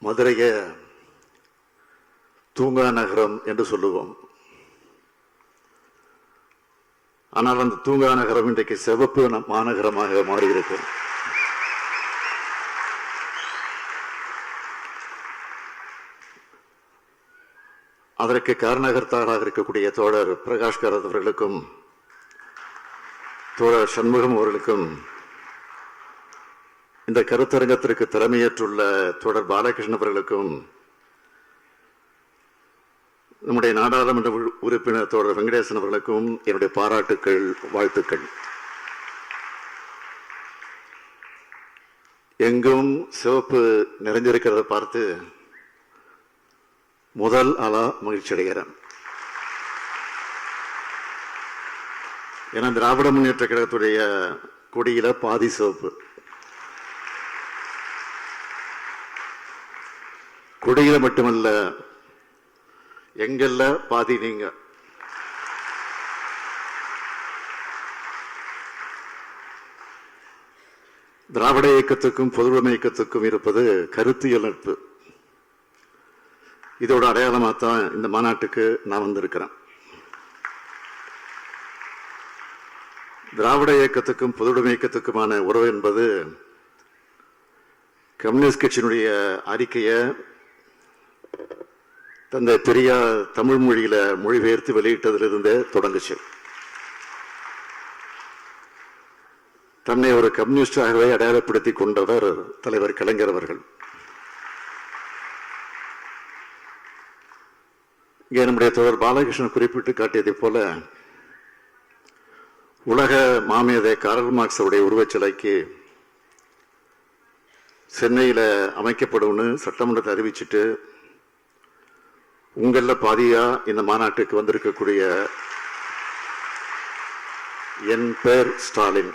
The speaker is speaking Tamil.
மதுரைய தூங்கா நகரம் என்று சொல்லுவோம். ஆனால் அந்த தூங்கா நகரம் இன்றைக்கு சிவப்பு மாநகரமாக மாறியிருக்கும். அதற்கு காரணகர்த்தாராக இருக்கக்கூடிய தோழர் பிரகாஷ் காரத் அவர்களுக்கும் தோழர் சண்முகம் அவர்களுக்கும் இந்த கருத்தரங்கத்திற்கு தலைமையேற்றுள்ள தோழர் பாலகிருஷ்ணன் அவர்களுக்கும் நம்முடைய நாடாளுமன்ற உறுப்பினர் தோழர் வெங்கடேசன் அவர்களுக்கும் என்னுடைய பாராட்டுக்கள், வாழ்த்துக்கள். எங்கும் சிவப்பு நிறைஞ்சிருக்கிறத பார்த்து முதல் ஆளா மகிழ்ச்சி அடைகிறேன். ஏன்னா திராவிட முன்னேற்ற கழகத்துடைய கொடியில பாதி சிவப்பு, கொடியில மட்டுமல்ல எங்கல்ல பாதி நீங்க. திராவிட இயக்கத்துக்கும் பொதுவுடைமை இயக்கத்துக்கும் இருப்பது கருத்தியல் நட்பு. இதோட அடையாளமாகத்தான் இந்த மாநாட்டுக்கு நான் வந்திருக்கிறேன். திராவிட இயக்கத்துக்கும் பொதுவுடைமை இயக்கத்துக்குமான உறவு என்பது கம்யூனிஸ்ட் கட்சியினுடைய அறிக்கையை தந்தை பெரியார் தமிழ் மொழியில மொழிபெயர்த்து வெளியிட்டதிலிருந்தே தொடங்குச்சு. தன்னை ஒரு கம்யூனிஸ்டாகவே அடையாளப்படுத்தி கொண்டவர் தலைவர் கலைஞர் அவர்கள். இங்கே நம்முடைய தோழர் பாலகிருஷ்ணன் குறிப்பிட்டு காட்டியதை போல உலக மாமேதை கார்ல் மார்க்ஸ் உடைய உருவச்சிலைக்கு சென்னையில் அமைக்கப்படும்னு சட்டமன்றத்தை அறிவிச்சுட்டு உங்கள பாதியா இந்த மாநாட்டுக்கு வந்திருக்கக்கூடிய என் பேர் ஸ்டாலின்.